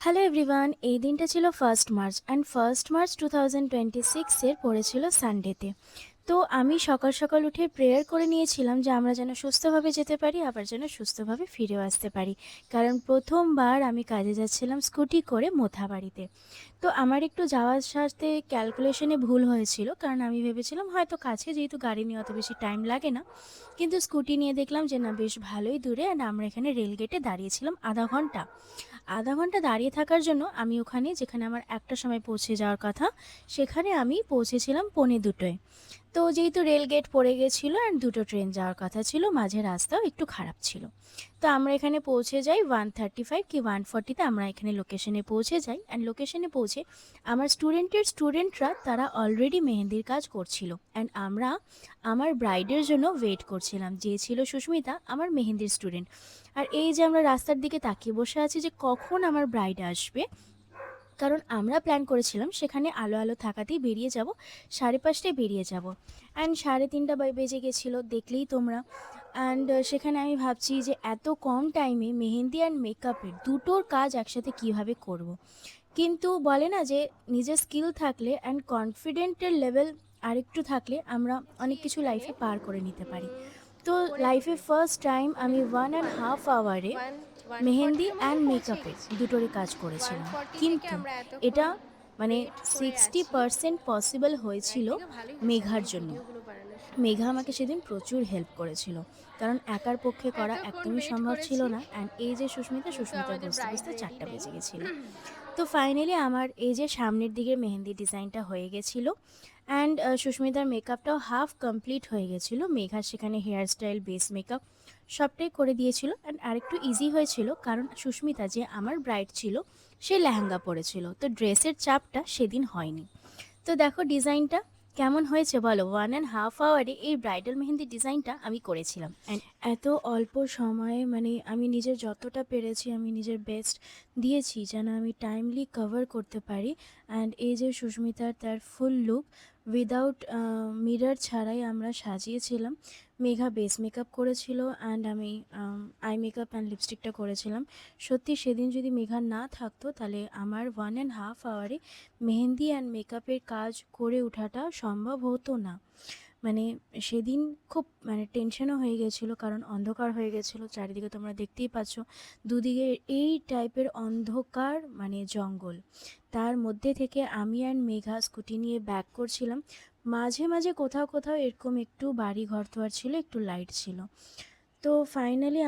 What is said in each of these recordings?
Hello everyone, এই দিনটা ছিল 1 মার্চ অ্যান্ড 1 মার্চ 2026 পড়েছিল সানডেতে। তো আমি সকাল সকাল উঠে প্রেয়ার করে নিয়েছিলাম যে আমরা যেন সুস্থভাবে যেতে পারি, আবার যেন সুস্থভাবে ফিরেও আসতে পারি। কারণ প্রথমবার আমি কাজে যাচ্ছিলাম স্কুটি করে মোথাবাড়িতে। তো আমার একটু যাওয়ার সাথে ক্যালকুলেশনে ভুল হয়েছিল, কারণ আমি ভেবেছিলাম হয়তো কাছে, যেহেতু গাড়ি নিয়ে অত বেশি টাইম লাগে না। কিন্তু স্কুটি নিয়ে দেখলাম যে না, বেশ ভালোই দূরে, অ্যান্ড আমরা এখানে রেলগেটে দাঁড়িয়েছিলাম আধা ঘন্টা। আধা ঘন্টা দাঁড়িয়ে থাকার জন্য আমি ওখানে, যেখানে আমার একটার সময় পৌঁছে যাওয়ার কথা, সেখানে আমি পৌঁছেছিলাম 1:45-য়। তো যেহেতু রেলগেট পড়ে গেছিলো অ্যান্ড দুটো ট্রেন যাওয়ার কথা ছিল, মাঝে রাস্তাও একটু খারাপ ছিল। তো আমরা এখানে পৌঁছে যাই 1:35 কি 1:40-তে আমরা এখানে লোকেশনে পৌঁছে যাই। অ্যান্ড লোকেশনে পৌঁছে আমার স্টুডেন্টরা তারা অলরেডি মেহেন্দির কাজ করছিল, অ্যান্ড আমরা আমার ব্রাইডের জন্য ওয়েট করছিলাম, যে ছিল সুস্মিতা, আমার মেহেন্দির স্টুডেন্ট। আর এই যে আমরা রাস্তার দিকে তাকিয়ে বসে আছি যে কখন আমার ব্রাইড আসবে, কারণ আমরা প্ল্যান করেছিলাম সেখানে আলো আলো থাকাতেই বেরিয়ে যাব, 5:30টায় বেরিয়ে যাব। অ্যান্ড 3:30 বেজে গেছিলো, দেখলেই তোমরা। অ্যান্ড সেখানে আমি ভাবছি যে এত কম টাইমে মেহেন্দি অ্যান্ড মেকআপের দুটোর কাজ একসাথে কিভাবে করব। কিন্তু বলে না যে নিজের স্কিল থাকলে অ্যান্ড কনফিডেন্টের লেভেল আরেকটু থাকলে আমরা অনেক কিছু এখানে লাইফে পার করে নিতে পারি। তো করে লাইফে দেবে। ফার্স্ট টাইম আমি এটা 1.5 আওয়ারে ওয়ান 140 মেহেন্দি এর মতো অ্যান্ড পৌঁছে মেকআপের গেছি। দুটোরই কাজ করেছিলাম। 140 থেকে কিন্তু আমরা এতক্ষণ এটা মানে ওয়েট করে আছি। 60% পসিবল হয়েছিল একদিকে ভালোই হয়েছে মেঘার আমাদের জন্য। ভিডিওগুলো বানানোর সময় মেঘা হয়েছে। আমাকে সেদিন প্রচুর হেল্প করেছিল, কারণ একার পক্ষে করা এতক্ষণ একদমই ওয়েট সম্ভব ছিল করেছি না। অ্যান্ড এই যে সুস্মিতা, কিন্তু সুস্মিতার আমাদের বুঝতে ব্রাইড বুঝতে রেডি 4টা নেই। বেজে গেছিলো। তো ফাইনালি আমার এই যে সামনের দিকের মেহেন্দি ডিজাইনটা হয়ে গেছিলো, অ্যান্ড সুস্মিতার মেকআপটাও হাফ কমপ্লিট হয়ে গেছিলো। মেঘা সেখানে হেয়ার স্টাইল, বেস মেকআপ সবটাই করে দিয়েছিল। অ্যান্ড আরেকটু ইজি হয়েছিল, কারণ সুস্মিতা যে আমার ব্রাইড ছিল সে লেহেঙ্গা পরেছিল, তো ড্রেসের চাপটা সেদিন হয়নি। তো দেখো ডিজাইনটা কেমন হয়েছে বলো। 1.5 আওয়ারে এই ব্রাইডাল মেহেন্দি ডিজাইনটা আমি করেছিলাম। অ্যান্ড এত অল্প সময়ে মানে আমি নিজের যতটা পেরেছি আমি নিজের বেস্ট দিয়েছি যেন আমি টাইমলি কভার করতে পারি। অ্যান্ড এই যে সুস্মিতার তার ফুল লুক উইদাউট মিরর ছাড়াই আমরা সাজিয়েছিলাম। মেঘা বেস মেকআপ করেছিল অ্যান্ড আমি আই মেকআপ অ্যান্ড লিপস্টিকটা করেছিলাম। সত্যি সেদিন যদি মেঘা না থাকতো তাহলে আমার 1.5 আওয়ারে মেহেন্দি অ্যান্ড মেকআপের কাজ করে ওঠাটা সম্ভব হতো না। মানে সেদিন খুব টেনশনও হয়ে গেছিলো, কারণ অন্ধকার হয়ে গেছিলো চারিদিকে, তোমরা দেখতেই পাচ্ছ দুদিকে এই টাইপের অন্ধকার, জঙ্গল। তার মধ্যে থেকে আমি অ্যান্ড মেঘা স্কুটি নিয়ে ব্যাক করছিলাম। মাঝে মাঝে কোথাও কোথাও এরকম একটু বাড়ি ঘর তোয়ার ছিল, একটু লাইট ছিল। তো ফাইনালি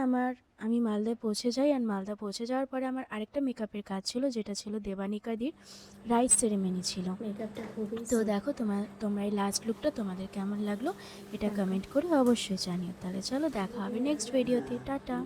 আমি মালদায় পৌঁছে যাই। অ্যান্ড মালদা পৌঁছে যাওয়ার পরে আমার আরেকটা মেকআপের কাজ ছিল, যেটা ছিল দেবানিকাদির রাইস সেরেমনি ছিল। মেকআপটা খুবই তো দেখো তোমরা এই লাস্ট লুকটা তোমাদের কেমন লাগলো এটা সিম্পল। কমেন্ট করে অবশ্যই জানিও। তাহলে চলো দেখা হবে নেক্সট ভিডিওতে। টাটা।